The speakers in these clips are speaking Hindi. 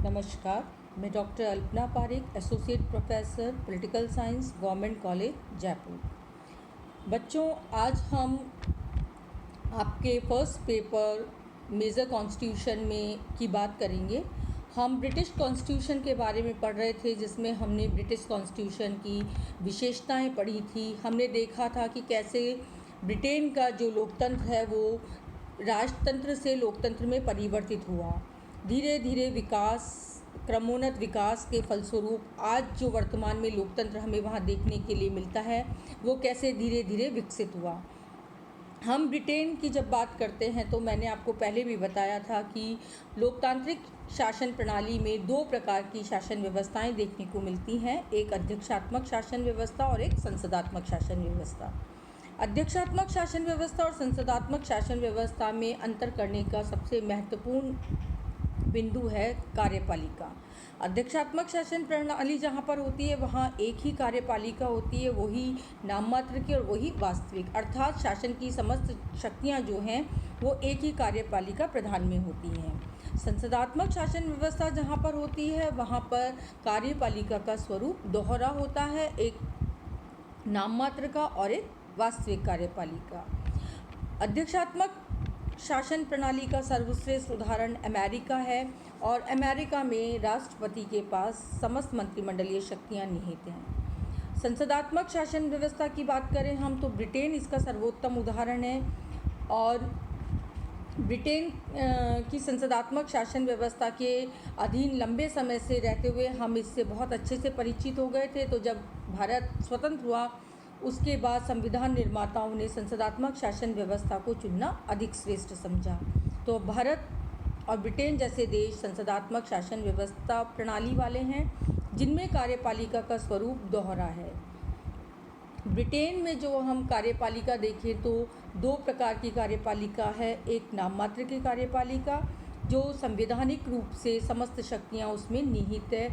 नमस्कार, मैं doctor Alpana Parik, associate professor political science, government college Jaipur. बच्चों, आज हम आपके फर्स्ट पेपर मेजर कॉन्स्टिट्यूशन में की बात करेंगे। हम ब्रिटिश कॉन्स्टिट्यूशन के बारे में पढ़ रहे थे, जिसमें हमने ब्रिटिश कॉन्स्टिट्यूशन की विशेषताएं पढ़ी थी। हमने देखा था कि कैसे ब्रिटेन का जो लोकतंत्र है वो राजतंत्र से लोकतंत्र में परिवर्तित हुआ। धीरे धीरे क्रमोन्नत विकास के फलस्वरूप आज जो वर्तमान में लोकतंत्र हमें वहाँ देखने के लिए मिलता है, वो कैसे धीरे धीरे विकसित हुआ। हम ब्रिटेन की जब बात करते हैं तो मैंने आपको पहले भी बताया था कि लोकतांत्रिक शासन प्रणाली में दो प्रकार की शासन व्यवस्थाएं देखने को मिलती हैं, एक अध्यक्षात्मक शासन व्यवस्था और एक संसदात्मक शासन व्यवस्था। अध्यक्षात्मक शासन व्यवस्था और संसदात्मक शासन व्यवस्था में अंतर करने का सबसे महत्वपूर्ण बिंदु है कार्यपालिका। अध्यक्षात्मक शासन प्रणाली जहाँ पर होती है वहाँ एक ही कार्यपालिका होती है, वही नाम मात्र की और वही वास्तविक, अर्थात शासन की समस्त शक्तियाँ जो हैं वो एक ही कार्यपालिका प्रधान में होती हैं। संसदात्मक शासन व्यवस्था जहाँ पर होती है वहाँ पर कार्यपालिका का स्वरूप दोहरा होता है, एक नाम मात्र का और एक वास्तविक कार्यपालिका। अध्यक्षात्मक शासन प्रणाली का सर्वश्रेष्ठ उदाहरण अमेरिका है और अमेरिका में राष्ट्रपति के पास समस्त मंत्रिमंडलीय शक्तियां निहित हैं। संसदात्मक शासन व्यवस्था की बात करें हम तो ब्रिटेन इसका सर्वोत्तम उदाहरण है और ब्रिटेन की संसदात्मक शासन व्यवस्था के अधीन लंबे समय से रहते हुए हम इससे बहुत अच्छे से परिचित हो गए थे। तो जब भारत स्वतंत्र हुआ उसके बाद संविधान निर्माताओं ने संसदात्मक शासन व्यवस्था को चुनना अधिक श्रेष्ठ समझा। तो भारत और ब्रिटेन जैसे देश संसदात्मक शासन व्यवस्था प्रणाली वाले हैं, जिनमें कार्यपालिका का स्वरूप दोहरा है। ब्रिटेन में जो हम कार्यपालिका देखें तो दो प्रकार की कार्यपालिका है, एक नाम मात्र की कार्यपालिका जो संवैधानिक रूप से समस्त शक्तियाँ उसमें निहित है,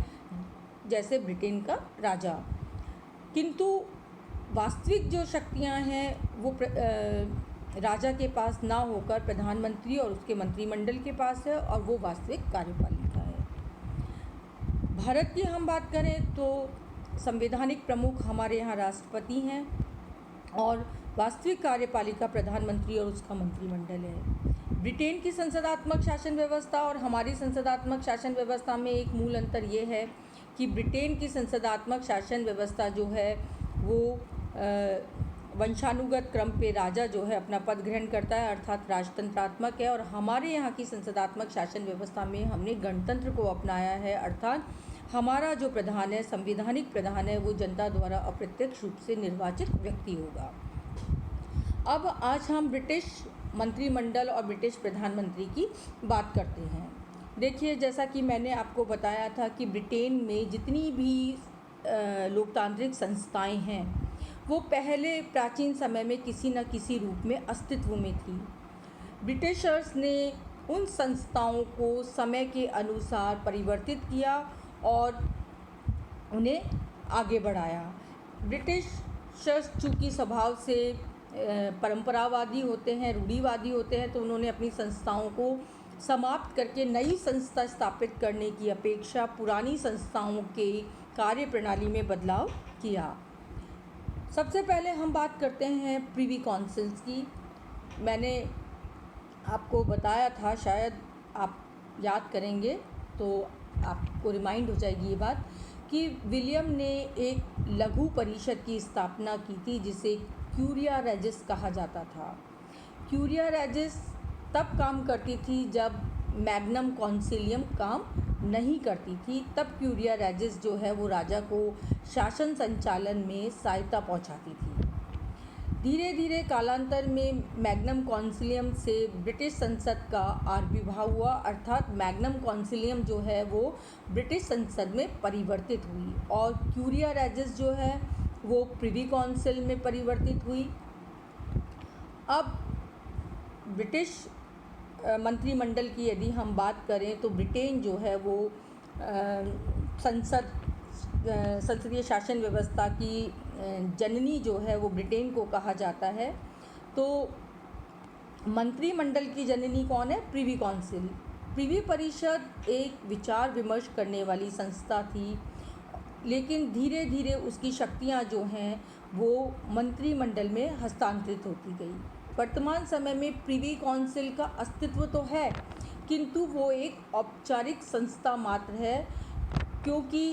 जैसे ब्रिटेन का राजा, किंतु वास्तविक जो शक्तियां हैं वो राजा के पास ना होकर प्रधानमंत्री और उसके मंत्रिमंडल के पास है और वो वास्तविक कार्यपालिका है। भारत की हम बात करें तो संवैधानिक प्रमुख हमारे यहाँ राष्ट्रपति हैं और वास्तविक कार्यपालिका प्रधानमंत्री और उसका मंत्रिमंडल है। ब्रिटेन की संसदात्मक शासन व्यवस्था और हमारी संसदात्मक शासन व्यवस्था में एक मूल अंतर ये है कि ब्रिटेन की संसदात्मक शासन व्यवस्था जो है वो वंशानुगत क्रम पे राजा जो है अपना पद ग्रहण करता है, अर्थात राजतंत्रात्मक है, और हमारे यहाँ की संसदात्मक शासन व्यवस्था में हमने गणतंत्र को अपनाया है, अर्थात हमारा जो प्रधान है, संवैधानिक प्रधान है, वो जनता द्वारा अप्रत्यक्ष रूप से निर्वाचित व्यक्ति होगा। अब आज हम ब्रिटिश मंत्रिमंडल और ब्रिटिश प्रधानमंत्री की बात करते हैं। देखिए, जैसा कि मैंने आपको बताया था कि ब्रिटेन में जितनी भी लोकतांत्रिक संस्थाएं हैं वो पहले प्राचीन समय में किसी न किसी रूप में अस्तित्व में थी। ब्रिटिशर्स ने उन संस्थाओं को समय के अनुसार परिवर्तित किया और उन्हें आगे बढ़ाया। ब्रिटिशर्स चूँकि स्वभाव से परंपरावादी होते हैं, रूढ़िवादी होते हैं, तो उन्होंने अपनी संस्थाओं को समाप्त करके नई संस्था स्थापित करने की अपेक्षा पुरानी संस्थाओं के कार्य प्रणाली में बदलाव किया। सबसे पहले हम बात करते हैं प्रिवी काउंसिल्स की। मैंने आपको बताया था, शायद आप याद करेंगे तो आपको रिमाइंड हो जाएगी ये बात, कि विलियम ने एक लघु परिषद की स्थापना की थी जिसे क्यूरिया रेजिस कहा जाता था। क्यूरिया रेजिस तब काम करती थी जब मैग्नम कॉन्सिलियम काम नहीं करती थी, तब क्यूरिया रेजिस जो है वो राजा को शासन संचालन में सहायता पहुंचाती थी। धीरे धीरे कालांतर में मैग्नम कॉन्सिलियम से ब्रिटिश संसद का आविर्भाव हुआ, अर्थात मैग्नम कॉन्सिलियम जो है वो ब्रिटिश संसद में परिवर्तित हुई और क्यूरिया रेजिस जो है वो प्रिवी काउंसिल में परिवर्तित हुई। अब ब्रिटिश मंत्रिमंडल की यदि हम बात करें तो ब्रिटेन जो है वो संसदीय शासन व्यवस्था की जननी जो है वो ब्रिटेन को कहा जाता है। तो मंत्रिमंडल की जननी कौन है? Privy council. प्रीवी परिषद एक विचार विमर्श करने वाली संस्था थी, लेकिन धीरे धीरे उसकी शक्तियां जो हैं वो मंत्रिमंडल में हस्तांतरित होती गई। वर्तमान समय में प्रीवी काउंसिल का अस्तित्व तो है, किंतु वो एक औपचारिक संस्था मात्र है, क्योंकि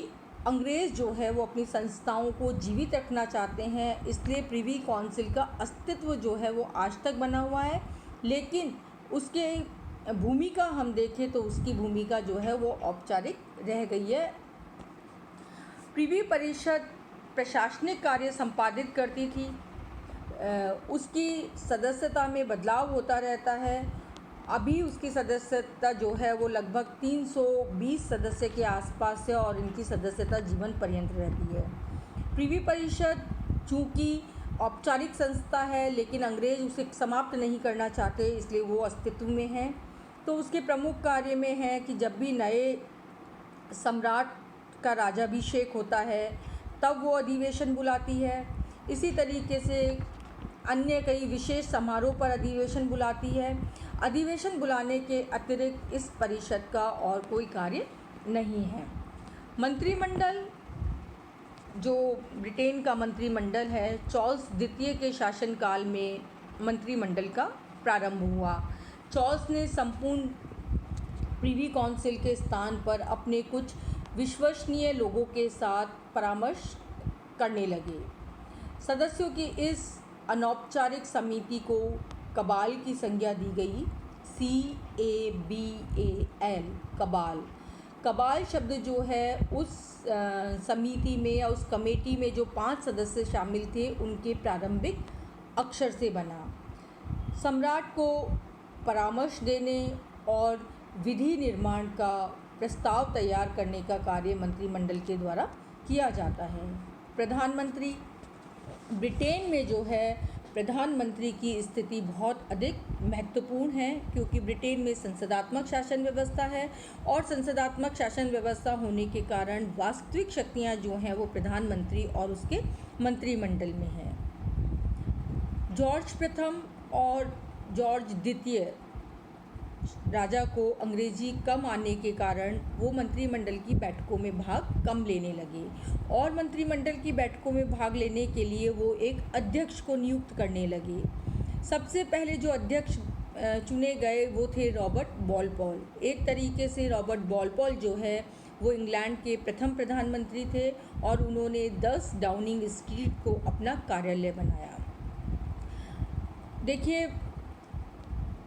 अंग्रेज़ जो है वो अपनी संस्थाओं को जीवित रखना चाहते हैं। इसलिए प्रीवी काउंसिल का अस्तित्व जो है वो आज तक बना हुआ है, लेकिन उसके भूमिका हम देखें तो उसकी भूमिका जो है वो औपचारिक रह गई है। प्रीवी परिषद प्रशासनिक कार्य संपादित करती थी। उसकी सदस्यता में बदलाव होता रहता है। अभी उसकी सदस्यता जो है वो लगभग 320 सदस्य के आसपास है और इनकी सदस्यता जीवन पर्यंत रहती है। प्रीवी परिषद चूँकि औपचारिक संस्था है, लेकिन अंग्रेज़ उसे समाप्त नहीं करना चाहते, इसलिए वो अस्तित्व में है। तो उसके प्रमुख कार्य में है कि जब भी नए सम्राट का राज्याभिषेक होता है तब वो अधिवेशन बुलाती है। इसी तरीके से अन्य कई विशेष समारोह पर अधिवेशन बुलाती है। अधिवेशन बुलाने के अतिरिक्त इस परिषद का और कोई कार्य नहीं है। मंत्रिमंडल, जो ब्रिटेन का मंत्रिमंडल है, चार्ल्स द्वितीय के शासनकाल में मंत्रिमंडल का प्रारंभ हुआ। चार्ल्स ने संपूर्ण प्रीवी काउंसिल के स्थान पर अपने कुछ विश्वसनीय लोगों के साथ परामर्श करने लगे। सदस्यों की इस अनौपचारिक समिति को कबाल की संज्ञा दी गई, CABAL, कबाल। कबाल शब्द जो है उस समिति में या उस कमेटी में जो 5 सदस्य शामिल थे उनके प्रारंभिक अक्षर से बना। सम्राट को परामर्श देने और विधि निर्माण का प्रस्ताव तैयार करने का कार्य मंत्रिमंडल के द्वारा किया जाता है। प्रधानमंत्री, ब्रिटेन में जो है प्रधानमंत्री की स्थिति बहुत अधिक महत्वपूर्ण है, क्योंकि ब्रिटेन में संसदात्मक शासन व्यवस्था है और संसदात्मक शासन व्यवस्था होने के कारण वास्तविक शक्तियां जो हैं वो प्रधानमंत्री और उसके मंत्रिमंडल में हैं। जॉर्ज प्रथम और जॉर्ज द्वितीय राजा को अंग्रेजी कम आने के कारण वो मंत्रिमंडल की बैठकों में भाग कम लेने लगे और मंत्रिमंडल की बैठकों में भाग लेने के लिए वो एक अध्यक्ष को नियुक्त करने लगे। सबसे पहले जो अध्यक्ष चुने गए वो थे रॉबर्ट वॉलपॉल। एक तरीके से रॉबर्ट वॉलपॉल जो है वो इंग्लैंड के प्रथम प्रधानमंत्री थे और उन्होंने 10 डाउनिंग स्ट्रीट को अपना कार्यालय बनाया। देखिए,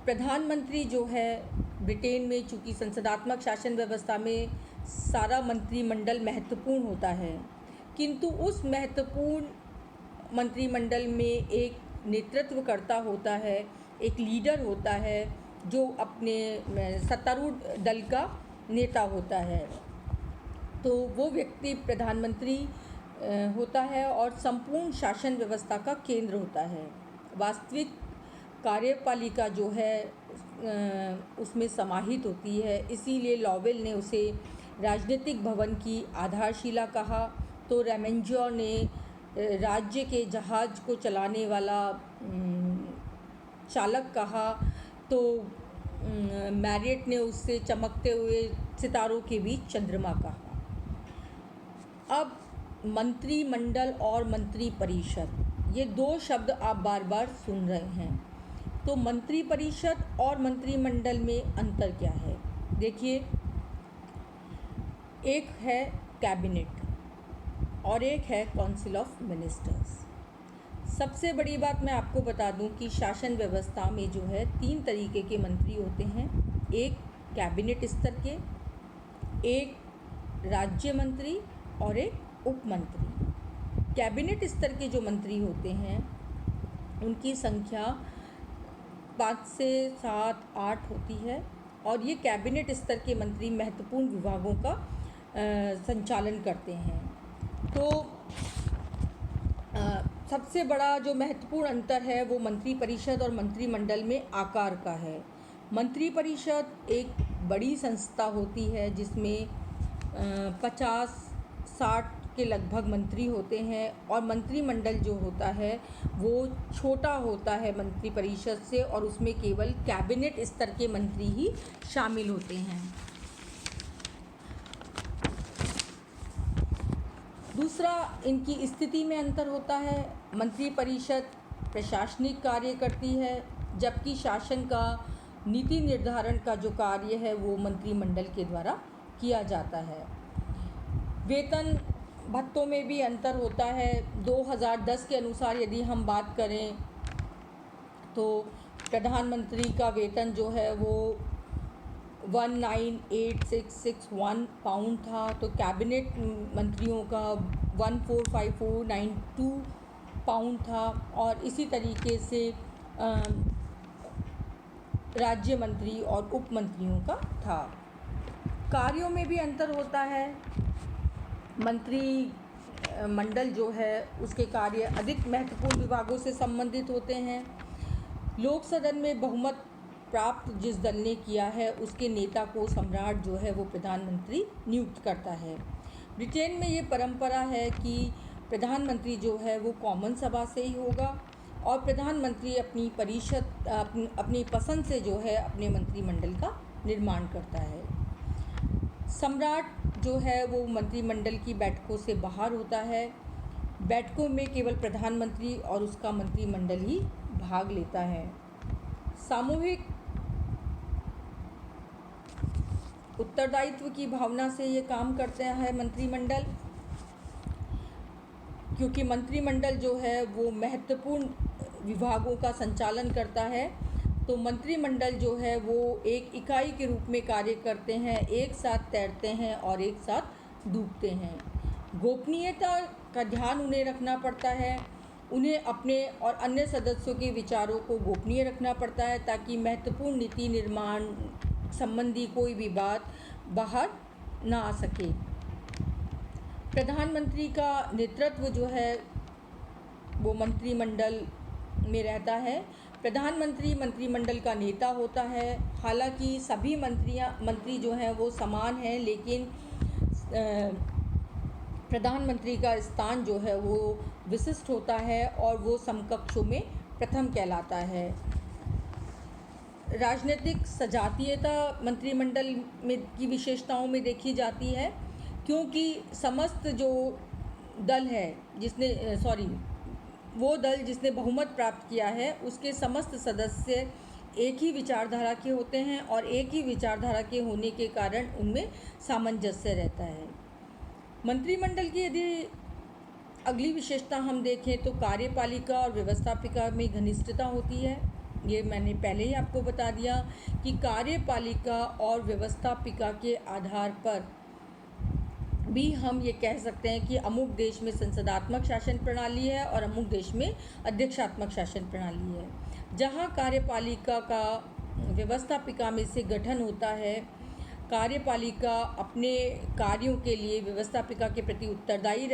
प्रधानमंत्री जो है ब्रिटेन में, चूँकि संसदात्मक शासन व्यवस्था में सारा मंत्रिमंडल महत्वपूर्ण होता है, किंतु उस महत्वपूर्ण मंत्रिमंडल में एक नेतृत्वकर्ता होता है, एक लीडर होता है जो अपने सत्तारूढ़ दल का नेता होता है। तो वो व्यक्ति प्रधानमंत्री होता है और संपूर्ण शासन व्यवस्था का केंद्र होता है। वास्तविक कार्यपालिका जो है उसमें समाहित होती है, इसीलिए लॉवेल ने उसे राजनीतिक भवन की आधारशिला कहा, तो रेमेंजो ने राज्य के जहाज़ को चलाने वाला चालक कहा, तो मैरियट ने उससे चमकते हुए सितारों के बीच चंद्रमा कहा। अब मंत्रिमंडल और मंत्री परिषद, ये 2 शब्द आप बार बार सुन रहे हैं। तो मंत्री परिषद और मंत्रिमंडल में अंतर क्या है? देखिए, एक है कैबिनेट और एक है काउंसिल ऑफ मिनिस्टर्स। सबसे बड़ी बात मैं आपको बता दूं कि शासन व्यवस्था में जो है 3 तरीके के मंत्री होते हैं। एक कैबिनेट स्तर के, एक राज्य मंत्री और एक उप मंत्री। कैबिनेट स्तर के जो मंत्री होते हैं उनकी संख्या 5 से 7, 8 होती है और ये कैबिनेट स्तर के मंत्री महत्वपूर्ण विभागों का संचालन करते हैं। तो सबसे बड़ा जो महत्वपूर्ण अंतर है वो मंत्री परिषद और मंत्रिमंडल में आकार का है। मंत्री परिषद एक बड़ी संस्था होती है जिसमें 50-60 के लगभग मंत्री होते हैं और मंत्रिमंडल जो होता है वो छोटा होता है मंत्री परिषद से, और उसमें केवल कैबिनेट स्तर के मंत्री ही शामिल होते हैं। दूसरा, इनकी स्थिति में अंतर होता है। मंत्रिपरिषद प्रशासनिक कार्य करती है, जबकि शासन का नीति निर्धारण का जो कार्य है वो मंत्रिमंडल के द्वारा किया जाता है। वेतन भत्तों में भी अंतर होता है। 2010 के अनुसार यदि हम बात करें तो प्रधानमंत्री का वेतन जो है वो 198661 पाउंड था, तो कैबिनेट मंत्रियों का 145492 पाउंड था, और इसी तरीके से राज्य मंत्री और उप मंत्रियों का था। कार्यों में भी अंतर होता है। मंत्री मंडल जो है उसके कार्य अधिक महत्वपूर्ण विभागों से संबंधित होते हैं। लोक सदन में बहुमत प्राप्त जिस दल ने किया है उसके नेता को सम्राट जो है वो प्रधानमंत्री नियुक्त करता है। ब्रिटेन में ये परंपरा है कि प्रधानमंत्री जो है वो कॉमन सभा से ही होगा, और प्रधानमंत्री अपनी परिषद अपनी पसंद से जो है अपने मंत्रिमंडल का निर्माण करता है। सम्राट जो है वो मंत्रिमंडल की बैठकों से बाहर होता है। बैठकों में केवल प्रधानमंत्री और उसका मंत्रिमंडल ही भाग लेता है। सामूहिक उत्तरदायित्व की भावना से ये काम करते हैं मंत्रिमंडल, क्योंकि मंत्रिमंडल जो है वो महत्वपूर्ण विभागों का संचालन करता है। तो मंत्रिमंडल जो है वो एक इकाई के रूप में कार्य करते हैं, एक साथ तैरते हैं और एक साथ डूबते हैं। गोपनीयता का ध्यान उन्हें रखना पड़ता है। उन्हें अपने और अन्य सदस्यों के विचारों को गोपनीय रखना पड़ता है ताकि महत्वपूर्ण नीति निर्माण संबंधी कोई भी बात बाहर ना आ सके। प्रधानमंत्री का नेतृत्व जो है वो मंत्रिमंडल में रहता है। प्रधानमंत्री मंत्रिमंडल का नेता होता है। हालांकि सभी मंत्री जो हैं वो समान हैं, लेकिन प्रधानमंत्री का स्थान जो है वो विशिष्ट होता है और वो समकक्षों में प्रथम कहलाता है। राजनीतिक सजातीयता मंत्रिमंडल में की विशेषताओं में देखी जाती है, क्योंकि समस्त जो दल है वो दल जिसने बहुमत प्राप्त किया है उसके समस्त सदस्य एक ही विचारधारा के होते हैं, और एक ही विचारधारा के होने के कारण उनमें सामंजस्य रहता है। मंत्रिमंडल की यदि अगली विशेषता हम देखें तो कार्यपालिका और व्यवस्थापिका में घनिष्ठता होती है। ये मैंने पहले ही आपको बता दिया कि कार्यपालिका और व्यवस्थापिका के आधार पर भी हम ये कह सकते हैं कि अमुक देश में संसदात्मक शासन प्रणाली है और अमुक देश में अध्यक्षात्मक शासन प्रणाली है। जहाँ कार्यपालिका का व्यवस्थापिका में से गठन होता है, कार्यपालिका अपने कार्यों के लिए व्यवस्थापिका के प्रति उत्तरदायी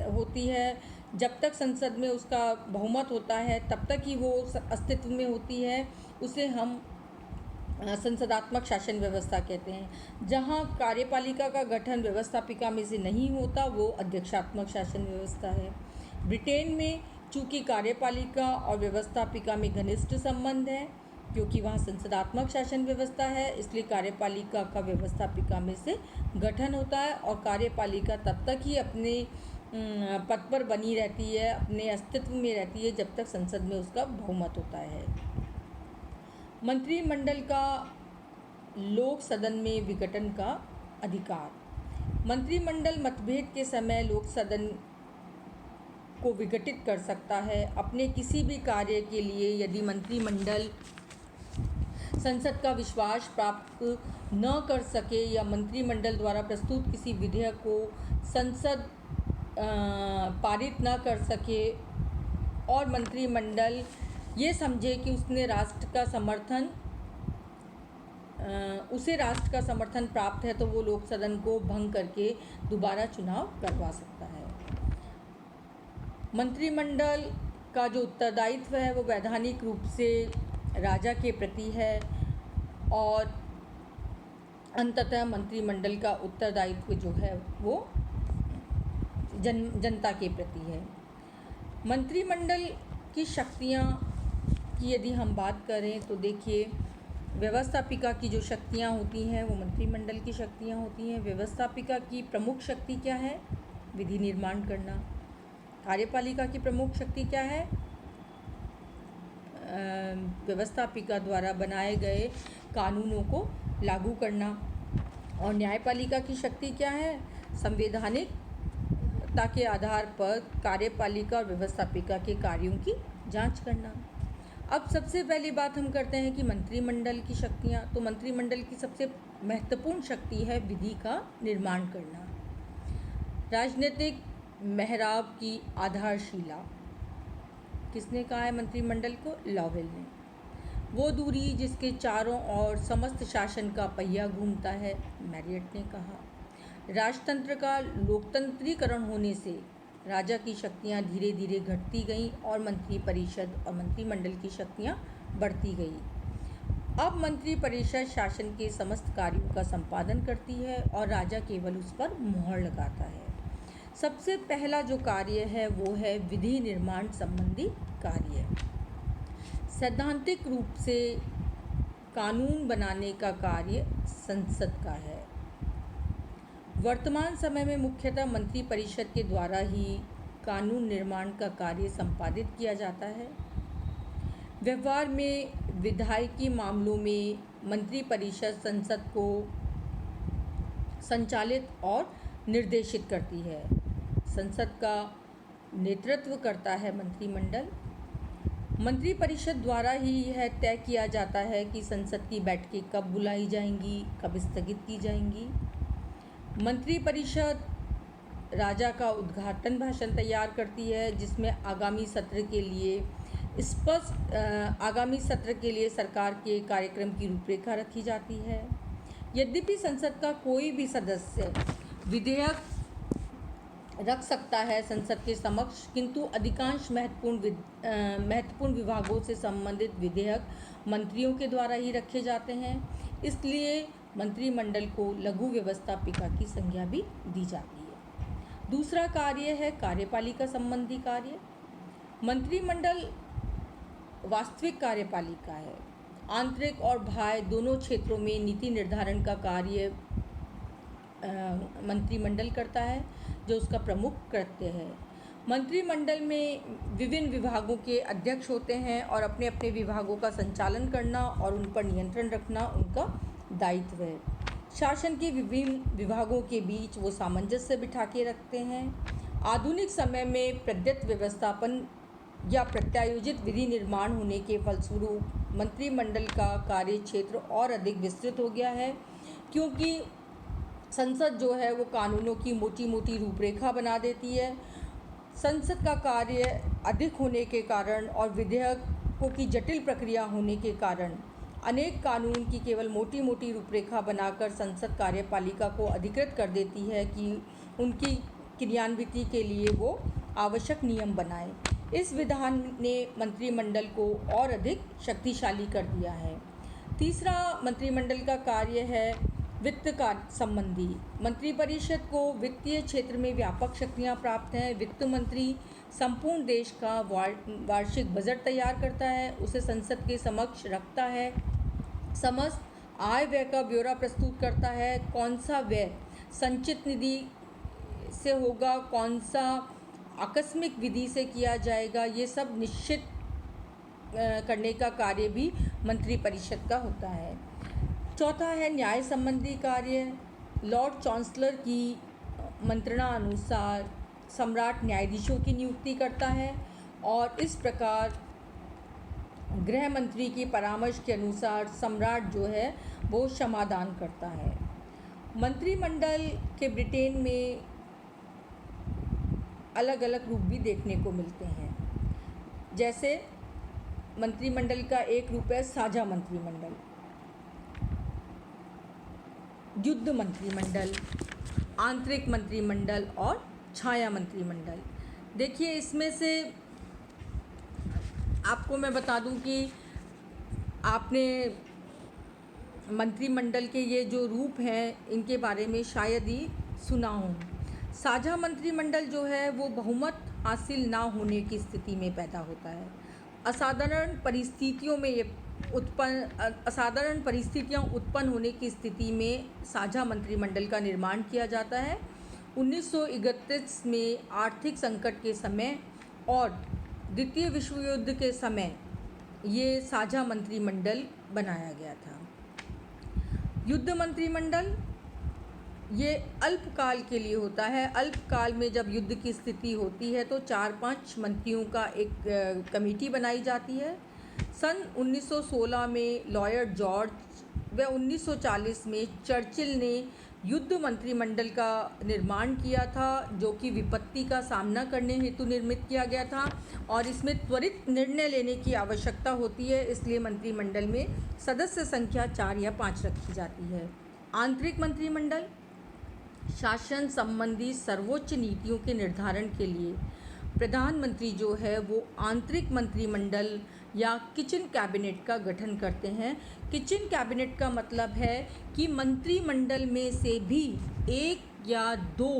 होती है। जब तक संसद में उसका बहुमत होता है तब तक ही वो अस्तित्व में होती है। उसे हम संसदात्मक शासन व्यवस्था कहते हैं। जहाँ कार्यपालिका का गठन व्यवस्थापिका में से नहीं होता वो अध्यक्षात्मक शासन व्यवस्था है। ब्रिटेन में चूँकि कार्यपालिका और व्यवस्थापिका में घनिष्ठ संबंध है, क्योंकि वहाँ संसदात्मक शासन व्यवस्था है, इसलिए कार्यपालिका का व्यवस्थापिका में से गठन होता है और कार्यपालिका तब तक ही अपने पद पर बनी रहती है, अपने अस्तित्व में रहती है जब तक संसद में उसका बहुमत होता है। मंत्रिमंडल का लोक सदन में विघटन का अधिकार। मंत्रिमंडल मतभेद के समय लोक सदन को विघटित कर सकता है। अपने किसी भी कार्य के लिए यदि मंत्रिमंडल संसद का विश्वास प्राप्त न कर सके या मंत्रिमंडल द्वारा प्रस्तुत किसी विधेयक को संसद पारित न कर सके और मंत्रिमंडल ये समझे कि उसे राष्ट्र का समर्थन प्राप्त है, तो वो लोक सदन को भंग करके दोबारा चुनाव करवा सकता है। मंत्रिमंडल का जो उत्तरदायित्व है वो वैधानिक रूप से राजा के प्रति है, और अंततः मंत्रिमंडल का उत्तरदायित्व जो है वो जनता के प्रति है। मंत्रिमंडल की शक्तियाँ की यदि हम बात करें तो देखिए, व्यवस्थापिका की जो शक्तियाँ होती हैं वो मंत्रिमंडल की शक्तियाँ होती हैं। व्यवस्थापिका की प्रमुख शक्ति क्या है? विधि निर्माण करना। कार्यपालिका की प्रमुख शक्ति क्या है? व्यवस्थापिका द्वारा बनाए गए कानूनों को लागू करना। और न्यायपालिका की शक्ति क्या है? संवैधानिकता के आधार पर कार्यपालिका और व्यवस्थापिका के कार्यों की जांच करना। अब सबसे पहली बात हम करते हैं कि मंत्रिमंडल की शक्तियाँ। तो मंत्रिमंडल की सबसे महत्वपूर्ण शक्ति है विधि का निर्माण करना। राजनीतिक मेहराब की आधारशिला किसने कहा है मंत्रिमंडल को? लॉवेल ने। वो दूरी जिसके चारों ओर समस्त शासन का पहिया घूमता है, मैरियट ने कहा। राजतंत्र का लोकतंत्रीकरण होने से राजा की शक्तियाँ धीरे धीरे घटती गईं और मंत्रिपरिषद और मंत्रिमंडल की शक्तियाँ बढ़ती गई। अब मंत्रिपरिषद शासन के समस्त कार्यों का संपादन करती है और राजा केवल उस पर मुहर लगाता है। सबसे पहला जो कार्य है वो है विधि निर्माण संबंधी कार्य। सैद्धांतिक रूप से कानून बनाने का कार्य संसद का है। वर्तमान समय में मुख्यतः मंत्रिपरिषद के द्वारा ही कानून निर्माण का कार्य संपादित किया जाता है। व्यवहार में विधायिकी मामलों में मंत्रिपरिषद संसद को संचालित और निर्देशित करती है। संसद का नेतृत्व करता है मंत्रिमंडल। मंत्रिपरिषद द्वारा ही यह तय किया जाता है कि संसद की बैठकें कब बुलाई जाएंगी, कब स्थगित की जाएंगी। मंत्रिपरिषद राजा का उद्घाटन भाषण तैयार करती है, जिसमें आगामी सत्र के लिए सरकार के कार्यक्रम की रूपरेखा रखी जाती है। यद्यपि संसद का कोई भी सदस्य विधेयक रख सकता है संसद के समक्ष, किंतु अधिकांश महत्वपूर्ण विभागों से संबंधित विधेयक मंत्रियों के द्वारा ही रखे जाते हैं। इसलिए मंत्रिमंडल को लघु व्यवस्थापिका की संज्ञा भी दी जाती है। दूसरा कार्य है कार्यपालिका संबंधी कार्य। मंत्रिमंडल वास्तविक कार्यपालिका है। आंतरिक और बाह्य दोनों क्षेत्रों में नीति निर्धारण का कार्य मंत्रिमंडल करता है, जो उसका प्रमुख कृत्य है। मंत्रिमंडल में विभिन्न विभागों के अध्यक्ष होते हैं और अपने अपने विभागों का संचालन करना और उन पर नियंत्रण रखना उनका दायित्व है। शासन के विभिन्न विभागों के बीच वो सामंजस्य बिठा के रखते हैं। आधुनिक समय में प्रदत्त व्यवस्थापन या प्रत्यायोजित विधि निर्माण होने के फलस्वरूप मंत्रिमंडल का कार्य क्षेत्र और अधिक विस्तृत हो गया है, क्योंकि संसद जो है वो कानूनों की मोटी मोटी रूपरेखा बना देती है। संसद का कार्य अधिक होने के कारण और विधेयकों की जटिल प्रक्रिया होने के कारण अनेक कानून की केवल मोटी मोटी रूपरेखा बनाकर संसद कार्यपालिका को अधिकृत कर देती है कि उनकी क्रियान्विति के लिए वो आवश्यक नियम बनाए। इस विधान ने मंत्रिमंडल को और अधिक शक्तिशाली कर दिया है। तीसरा मंत्रिमंडल का कार्य है वित्त कार्य संबंधी। मंत्रिपरिषद को वित्तीय क्षेत्र में व्यापक शक्तियां प्राप्त हैं। वित्त मंत्री संपूर्ण देश का वार्षिक बजट तैयार करता है, उसे संसद के समक्ष रखता है, समस्त आय व्यय का ब्यौरा प्रस्तुत करता है, कौन सा व्यय संचित निधि से होगा, कौन सा आकस्मिक विधि से किया जाएगा, ये सब निश्चित करने का कार्य भी मंत्रिपरिषद का होता है। चौथा है न्याय संबंधी कार्य। लॉर्ड चांसलर की मंत्रणा अनुसार सम्राट न्यायाधीशों की नियुक्ति करता है और इस प्रकार गृह मंत्री की परामर्श के अनुसार सम्राट जो है वो क्षमादान करता है। मंत्रिमंडल के ब्रिटेन में अलग अलग रूप भी देखने को मिलते हैं। जैसे मंत्रिमंडल का एक रूप है साझा मंत्रिमंडल, युद्ध मंत्रिमंडल, आंतरिक मंत्रिमंडल और छाया मंत्रिमंडल। देखिए, इसमें से आपको मैं बता दूं कि आपने मंत्रिमंडल के ये जो रूप हैं इनके बारे में शायद ही सुना हो। साझा मंत्रिमंडल जो है वो बहुमत हासिल ना होने की स्थिति में पैदा होता है। असाधारण परिस्थितियां उत्पन्न होने की स्थिति में साझा मंत्रिमंडल का निर्माण किया जाता है। 1931 में आर्थिक संकट के समय और द्वितीय विश्व युद्ध के समय ये साझा मंत्रिमंडल बनाया गया था। युद्ध मंत्रिमंडल ये अल्पकाल के लिए होता है। अल्पकाल में जब युद्ध की स्थिति होती है तो 4-5 मंत्रियों का एक कमेटी बनाई जाती है। सन 1916 में लॉर्ड जॉर्ज व 1940 में चर्चिल ने युद्ध मंत्रिमंडल का निर्माण किया था, जो कि विपत्ति का सामना करने हेतु निर्मित किया गया था और इसमें त्वरित निर्णय लेने की आवश्यकता होती है, इसलिए मंत्रिमंडल में सदस्य संख्या 4 या 5 रखी जाती है। आंतरिक मंत्रिमंडल शासन संबंधी सर्वोच्च नीतियों के निर्धारण के लिए प्रधानमंत्री जो है वो आंतरिक मंत्रिमंडल या किचन कैबिनेट का गठन करते हैं। किचन कैबिनेट का मतलब है कि मंत्रिमंडल में से भी 1 या 2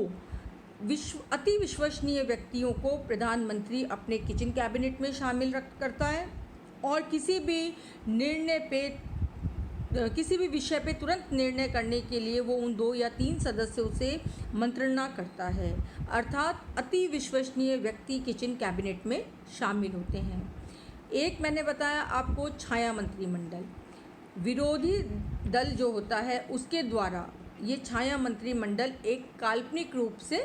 अति विश्वसनीय व्यक्तियों को प्रधानमंत्री अपने किचन कैबिनेट में शामिल करता है और किसी भी विषय पे तुरंत निर्णय करने के लिए वो उन 2 या 3 सदस्यों से मंत्रणा करता है, अर्थात अति विश्वसनीय व्यक्ति किचन कैबिनेट में शामिल होते हैं। एक मैंने बताया आपको छाया मंत्रिमंडल, विरोधी दल जो होता है उसके द्वारा ये छाया मंत्रिमंडल एक काल्पनिक रूप से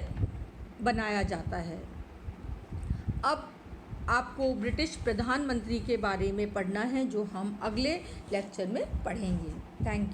बनाया जाता है। अब आपको ब्रिटिश प्रधानमंत्री के बारे में पढ़ना है, जो हम अगले लेक्चर में पढ़ेंगे। Thank you.